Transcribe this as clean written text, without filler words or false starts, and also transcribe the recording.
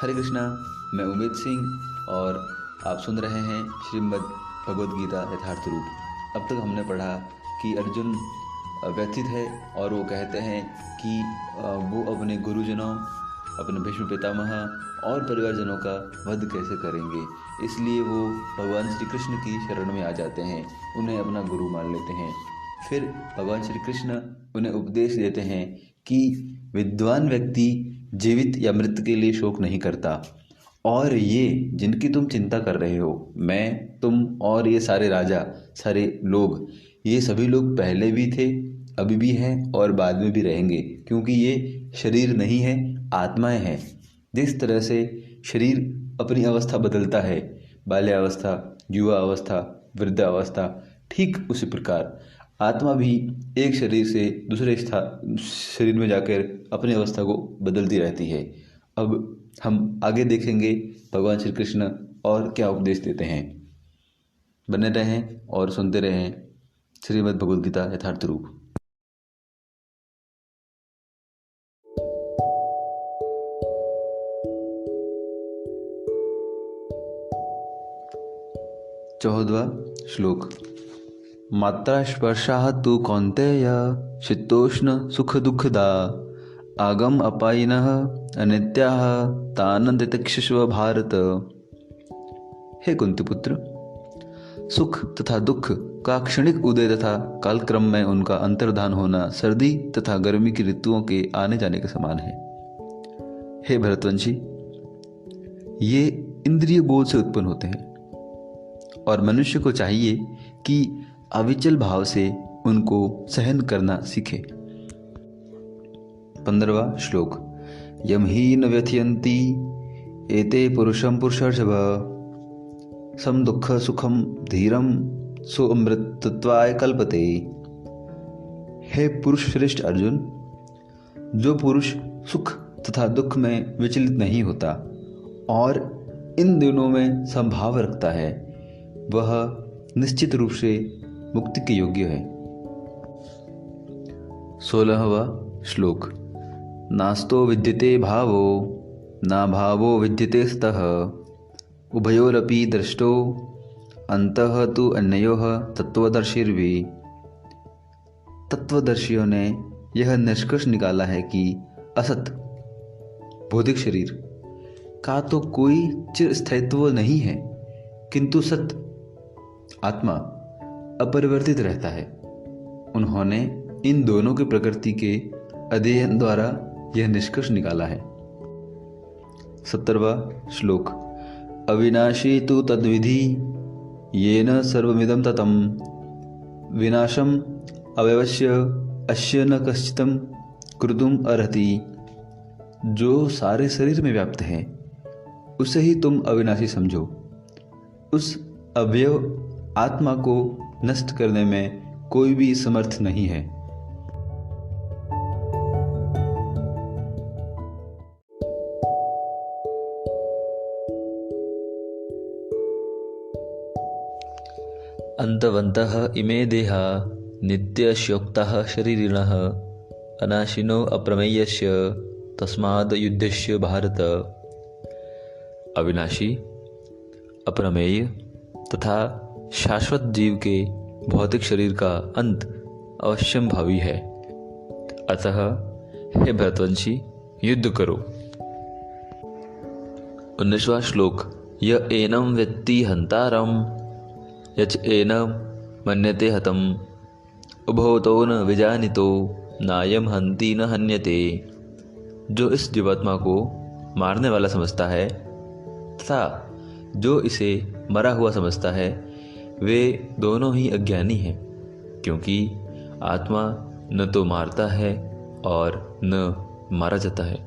हरे कृष्णा। मैं उमेद सिंह और आप सुन रहे हैं श्रीमद् भगवद गीता यथार्थ रूप। अब तक हमने पढ़ा कि अर्जुन व्यथित है और वो कहते हैं कि वो अपने गुरुजनों, अपने भीष्म पितामह और परिवारजनों का वध कैसे करेंगे। इसलिए वो भगवान श्री कृष्ण की शरण में आ जाते हैं, उन्हें अपना गुरु मान लेते हैं। फिर भगवान श्री कृष्ण उन्हें उपदेश देते हैं कि विद्वान व्यक्ति जीवित या मृत के लिए शोक नहीं करता, और ये जिनकी तुम चिंता कर रहे हो, मैं, तुम और ये सारे राजा, सारे लोग, ये सभी लोग पहले भी थे, अभी भी हैं और बाद में भी रहेंगे, क्योंकि ये शरीर नहीं है, आत्माएं हैं। जिस तरह से शरीर अपनी अवस्था बदलता है, बाल्यावस्था, युवा अवस्था, वृद्धावस्था, ठीक उसी प्रकार आत्मा भी एक शरीर से दूसरे शरीर में जाकर अपनी अवस्था को बदलती रहती है। अब हम आगे देखेंगे भगवान श्री कृष्ण और क्या उपदेश देते हैं। बने रहें और सुनते रहें श्रीमद् भगवद गीता यथार्थ रूप। चौदहवां श्लोक। मात्रा स्पर्शाः तु कौन्तेय शीतोष्ण सुख दुःखदा आगम अपायिनः अनित्याः तान् तितिक्षस्व भारत। हे कुंती पुत्र, सुख तथा दुख का क्षणिक उदय तथा कालक्रम में उनका अंतर्धान होना सर्दी तथा गर्मी की ऋतुओं के आने जाने के समान है। हे भरतवंशी, ये इंद्रिय बोध से उत्पन्न होते हैं और मनुष्य को चाहिए कि अविचल भाव से उनको सहन करना सीखे। 15वां श्लोक। यम ही न व्यथयन्ति एते पुरुषं पुरुषर्षभ सम दुःख सुखम धीरम सो अमृतत्वाय कल्पते। हे पुरुष श्रेष्ठ अर्जुन, जो पुरुष सुख तथा दुख में विचलित नहीं होता और इन दोनों में समभाव रखता है, वह निश्चित रूप से मुक्ति के योग्य है। 16वां श्लोक। नास्तो विद्यते भावो ना भावो विद्यते स्तः उभयोरपि दृष्टो अंतः तु अन्योः तत्वदर्शिर्भि। तत्वदर्शियों ने यह निष्कर्ष निकाला है कि असत भौतिक शरीर का तो कोई चिर स्थायित्व नहीं है, किंतु सत आत्मा अपरिवर्तित रहता है। उन्होंने इन दोनों की प्रकृति के अध्ययन द्वारा यह निष्कर्ष निकाला है। 17वां श्लोक। अविनाशी तु तद्विधि येन सर्वमिदं ततं विनाशम अवश्य अस्य न कश्चितं कर्तुम् अर्हति। जो सारे शरीर में व्याप्त है, उसे ही तुम अविनाशी समझो। उस अवयव आत्मा को नष्ट करने में कोई भी समर्थ नहीं है। अंतवन्तः इमे देहा नित्यस्योक्ताः शरीरिणः अनाशिनो अप्रमेयस्य तस्माद् युद्धस्य भारत। अविनाशी, अप्रमेय तथा शाश्वत जीव के भौतिक शरीर का अंत अवश्यम भावी है, अतः हे भरतवंशी, युद्ध करो। 19वां श्लोक। य एनं वेत्ति हन्तारं यच एनं मन्यते हतम् उभौ तौ न विजानितो नायं हन्ति न हन्यते। जो इस जीवात्मा को मारने वाला समझता है तथा जो इसे मरा हुआ समझता है, वे दोनों ही अज्ञानी हैं, क्योंकि आत्मा न तो मारता है और न मारा जाता है।